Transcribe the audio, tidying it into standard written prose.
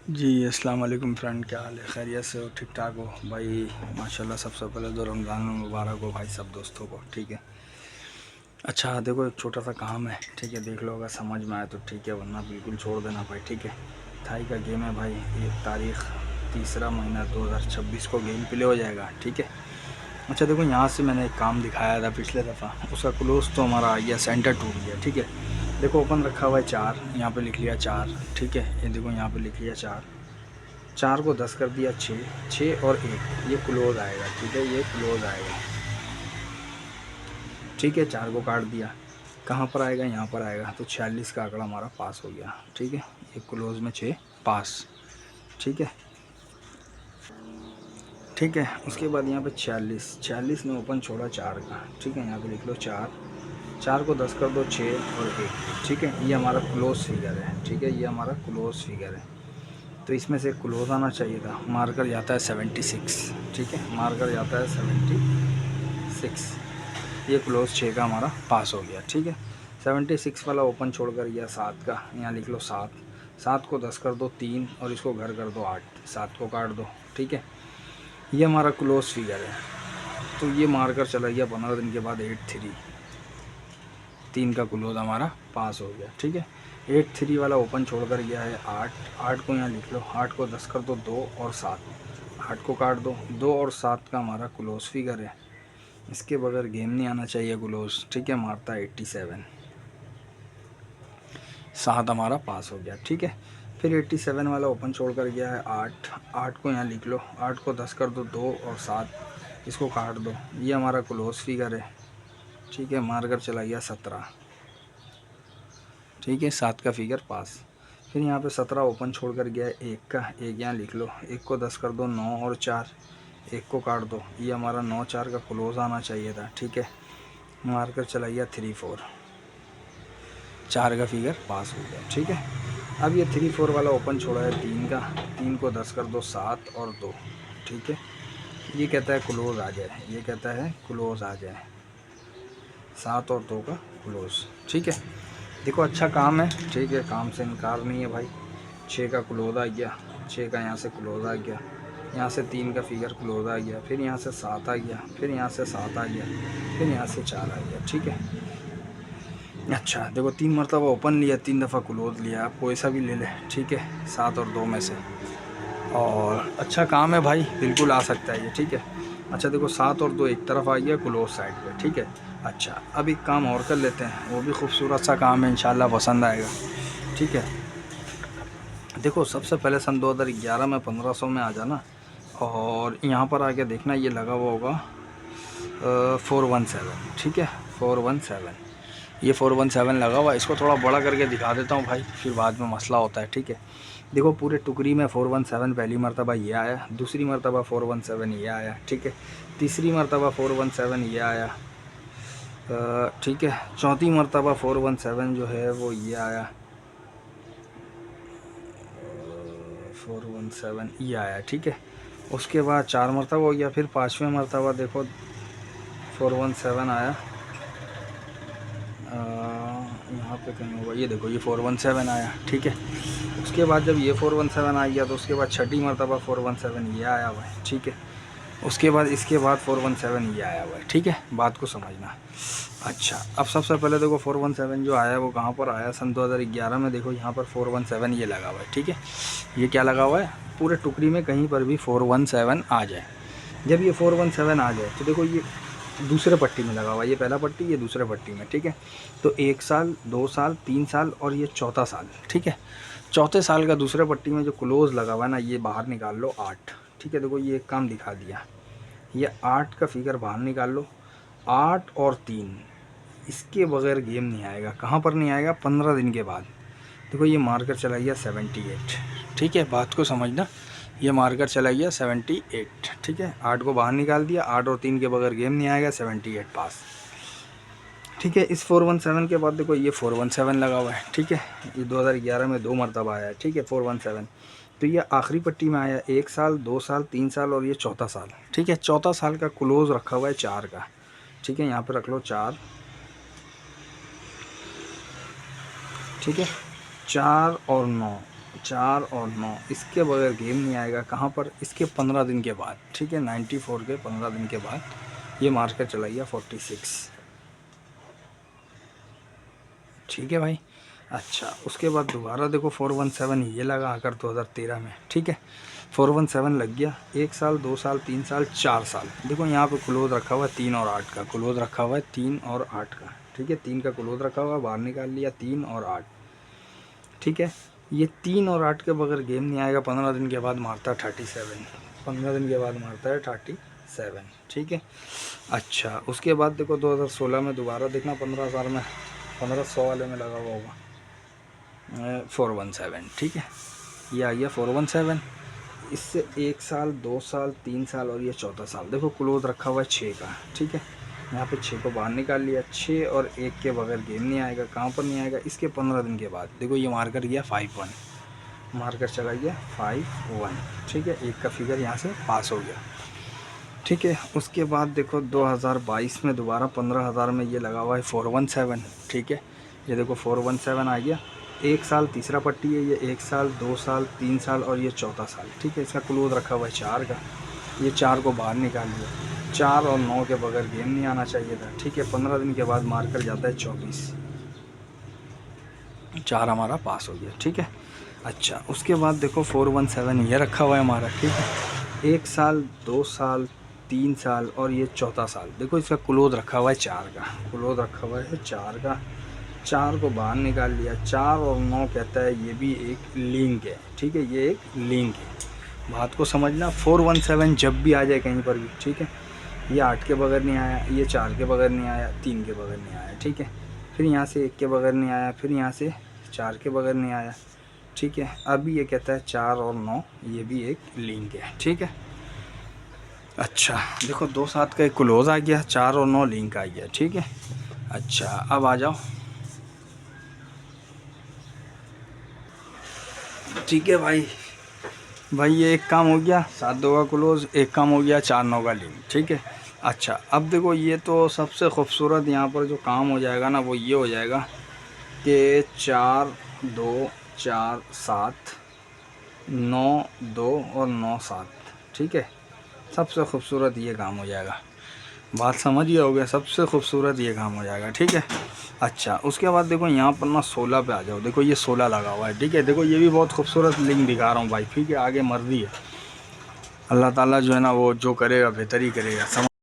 जी अस्सलाम वालेकुम फ्रेंड, क्या हाल है? खैरियत से हो? ठीक ठाक हो भाई? माशाल्लाह। सबसे पहले तो रमज़ान मुबारक हो भाई सब दोस्तों को। ठीक है। अच्छा देखो, एक छोटा सा काम है, ठीक है, देख लो, अगर समझ में आए तो ठीक है, वरना बिल्कुल छोड़ देना भाई। ठीक है। थाई का गेम है भाई, 1 तारीख तीसरा महीना 2026 को गेम प्ले हो जाएगा। ठीक है। अच्छा देखो, यहाँ से मैंने एक काम दिखाया था पिछले दफ़ा, उसका क्लोज तो हमारा आ गया, सेंटर टूट गया। ठीक है। देखो ओपन रखा हुआ है 4, यहाँ पे लिख लिया 4। ठीक है, ये देखो यहाँ पे लिख लिया 4, 4 को 10 कर दिया 6, 6 और 1, ये क्लोज आएगा। ठीक है, ये क्लोज आएगा। ठीक है, 4 को काट दिया, कहाँ पर आएगा? यहाँ पर आएगा। तो 46 का आंकड़ा हमारा पास हो गया। ठीक है, ये क्लोज में 6 पास। ठीक है। ठीक है, उसके बाद यहाँ पे 46, 46 ने ओपन छोड़ा 4 का। ठीक है, यहाँ पे लिख लो 4, 4 को 10 कर दो 6 और 1। ठीक है, ये हमारा क्लोज फिगर है। ठीक है, ये हमारा क्लोज फिगर है। तो इसमें से क्लोज आना चाहिए था। मार्कर जाता है 76। ठीक है, मार्कर जाता है 76। ये क्लोज 6 का हमारा पास हो गया। ठीक है, 76 वाला ओपन छोड़कर गया 7 का, यहाँ लिख लो 7, 7 को 10 कर दो 3 और इसको घर कर दो 8, 7 को काट दो। ठीक है, ये हमारा क्लोज फिगर है। तो ये मार्कर चला गया 15 दिन के बाद 8-3, 3 का क्लोज हमारा पास हो गया। ठीक है, 8-3 वाला ओपन छोड़कर गया है 8, 8 को यहाँ लिख लो, 8 को 10 कर दो 2 और 7, 8 को काट दो, 2 और 7 का हमारा क्लोज फिगर है। इसके बगैर गेम नहीं आना चाहिए क्लोज। ठीक है, मारता है 87, 7 हमारा पास हो गया। ठीक है, फिर 87 वाला ओपन छोड़कर गया है 8, 8 को यहाँ लिख लो, 8 को 10 कर दो 2 और 7, इसको काट दो, ये हमारा क्लोज फिगर है। ठीक है, मारकर चला गया 17। ठीक है, 7 का फिगर पास। फिर यहाँ पे 17 ओपन छोड़कर गया है 1 का, 1 यहाँ लिख लो, 1 को 10 कर दो 9 और 4, 1 को काट दो, ये हमारा 9-4 का क्लोज आना चाहिए था। ठीक है, मारकर चला गया 3-4, 4 का फिगर पास हो गया। ठीक है, अब ये 3-4 वाला ओपन छोड़ा है 3 का, 3 को 10 कर दो 7 और 2। ठीक है, ये कहता है क्लोज आ जाए, ये कहता है क्लोज आ जाए, 7 और 2 का क्लोज। ठीक है, देखो अच्छा काम है। ठीक है, काम से इनकार नहीं है भाई। 6 का क्लोज आ गया, 6 का यहाँ से क्लोज आ गया, यहाँ से 3 का फिगर क्लोज आ गया, फिर यहाँ से 7 आ गया, फिर यहाँ से 7 आ गया, फिर यहाँ से 4 आ गया। ठीक है, अच्छा देखो 3 मरतबा ओपन लिया, 3 दफ़ा क्लोज लिया, आप कोई सा भी ले ले। ठीक है, 7 और 2 में से, और अच्छा काम है भाई, बिल्कुल आ सकता है ये। ठीक है, अच्छा देखो 7 और 2 एक तरफ आ गया क्लोज साइड पे। ठीक है, अच्छा अब एक काम और कर लेते हैं, वो भी खूबसूरत सा काम है, इंशाल्लाह पसंद आएगा। ठीक है, देखो सबसे पहले सन 2011 में 1500 में आ जाना, और यहाँ पर आके देखना ये लगा हुआ होगा 417। ठीक है, 417, ये 417 लगा हुआ। इसको थोड़ा बड़ा करके दिखा देता हूँ भाई, फिर बाद में मसला होता है। ठीक है, देखो पूरे टुकड़ी में 417 पहली मरतबा ये आया, दूसरी मरतबा 417 ये आया। ठीक है, तीसरी मरतबा 417 ये आया। ठीक है, चौथी मरतबा 417 जो है वो ये आया, 417 ये आया। ठीक है, उसके बाद 4 मरतबा हो गया, फिर 5वें मरतबा देखो 417 आया, यहाँ पे कहीं होगा, ये देखो ये 417 आया। ठीक है, उसके बाद जब ये 417 आ गया तो उसके बाद छठी मरतबा 417 ये आया हुआ है। ठीक है, उसके बाद इसके बाद 417 ये आया हुआ है। ठीक है, बात को समझना। अच्छा अब सबसे पहले देखो 417 जो आया वो कहाँ पर आया? सन 2011 में। देखो यहाँ पर 417 ये लगा हुआ है। ठीक है, ये क्या लगा हुआ है? पूरे टुकड़ी में कहीं पर भी 417 आ जाए। जब ये 417 आ जाए तो देखो ये दूसरे पट्टी में लगा हुआ है, ये पहला पट्टी, ये दूसरे पट्टी में। ठीक है, तो 1 साल 2 साल 3 साल और ये चौथा साल। ठीक है, चौथे साल का दूसरे पट्टी में जो क्लोज लगा हुआ है ना, ये बाहर निकाल लो 8। ठीक है, देखो ये एक काम दिखा दिया, ये 8 का फिगर बाहर निकाल लो, 8 और 3, इसके बगैर गेम नहीं आएगा। कहाँ पर नहीं आएगा? 15 दिन के बाद। देखो ये मार्कर चला गया 78। ठीक है, बात को समझना, ये मार्कर चला गया 78। ठीक है, 8 को बाहर निकाल दिया, 8 और 3 के बगैर गेम नहीं आएगा, 78 पास। ठीक है, इस 417 के बाद देखो ये 417 लगा हुआ है। ठीक है, ये 2011 में 2 मरतबा आया है। ठीक है, 417, तो ये आखिरी पट्टी में आया 1 साल 2 साल 3 साल और ये चौथा साल। ठीक है, चौथा साल का क्लोज रखा हुआ है 4 का। ठीक है, यहाँ पे रख लो 4। ठीक है, 4 और 9, 4 और 9 इसके बगैर गेम नहीं आएगा। कहाँ पर? इसके 15 दिन के बाद, ठीक है, 94 के 15 दिन के बाद ये मार्कर चलाइए 46, ठीक है भाई। अच्छा, उसके बाद दोबारा देखो 417 ये लगा आकर 2013 में, ठीक है, 417 लग गया। 1 साल, 2 साल, 3 साल, 4 साल। देखो यहाँ पे क्लोज रखा हुआ है 3 और 8 का, क्लोज रखा हुआ है 3 और 8 का, ठीक है, 3 का क्लोज रखा हुआ है, बाहर निकाल लिया 3 और 8, ठीक है। ये 3 और 8 के बगैर गेम नहीं आएगा। 15 दिन के बाद मारता है 37, 15 दिन के बाद मारता है 37, ठीक है। अच्छा, उसके बाद देखो 2016 में दोबारा देखना 15,000 में, 1500 वाले में लगा हुआ होगा 417, ठीक है, ये आ गया 417। इससे 1 साल, 2 साल, 3 साल और ये चौथा साल। देखो क्लोज रखा हुआ है 6 का, ठीक है, यहाँ पे 6 को बाहर निकाल लिया। 6 और 1 के बगैर गेम नहीं आएगा। कहाँ पर नहीं आएगा? इसके 15 दिन के बाद। देखो ये मार्कर गया 51, मार्कर चला गया 51, ठीक है, 1 का फिगर यहाँ से पास हो गया, ठीक है। उसके बाद देखो 2022 में दोबारा 15,000 में ये लगा हुआ है 417, ठीक है, ये देखो 417 आ गया। 1 साल तीसरा पट्टी है ये, 1 साल, 2 साल, 3 साल और ये चौथा साल, ठीक है। इसका क्लोज रखा हुआ है 4 का, ये 4 को बाहर निकाल लिया। 4 और 9 के बगैर गेम नहीं आना चाहिए था, ठीक है। 15 दिन के बाद मार्कर जाता है 24, 4 हमारा पास हो गया, ठीक है। अच्छा, उसके बाद देखो 417 ये रखा हुआ है हमारा, ठीक है। 1 साल, 2 साल, 3 साल और ये चौथा साल। देखो इसका क्लोज रखा हुआ है 4 का, क्लोज रखा हुआ है 4 का, 4 को बाहर निकाल लिया। 4 और 9 कहता है ये भी एक लिंक है, ठीक है, ये एक लिंक है। बात को समझना, 417 जब भी आ जाए कहीं पर भी, ठीक है। ये 8 के बगैर नहीं आया, ये 4 के बगैर नहीं आया, 3 के बगैर नहीं आया, ठीक है। फिर यहाँ से 1 के बगैर नहीं आया, फिर यहाँ से 4 के बगैर नहीं आया, ठीक है। अभी ये कहता है 4 और 9 ये भी एक लिंक है, ठीक है। अच्छा, देखो 2 7 का एक क्लोज आ गया, 4 और 9 लिंक आ गया, ठीक है। अच्छा, अब आ जाओ, ठीक है भाई। भाई ये एक काम हो गया 7 2 का क्लोज, एक काम हो गया 4 9 का लिंक, ठीक है। अच्छा, अब देखो ये तो सबसे खूबसूरत यहाँ पर जो काम हो जाएगा ना वो ये हो जाएगा कि 4 2 4 7 9 2 और 9 7, ठीक है। सबसे खूबसूरत ये काम हो जाएगा। बात समझ गए होगे, सबसे खूबसूरत ये काम हो जाएगा, ठीक है। अच्छा, उसके बाद देखो यहाँ पर ना 16 पे आ जाओ। देखो ये 16 लगा हुआ है, ठीक है। देखो ये भी बहुत खूबसूरत लिंक दिखा रहा हूँ भाई, ठीक है। आगे मर्जी है, अल्लाह ताला जो है ना वो जो करेगा बेहतर ही करेगा।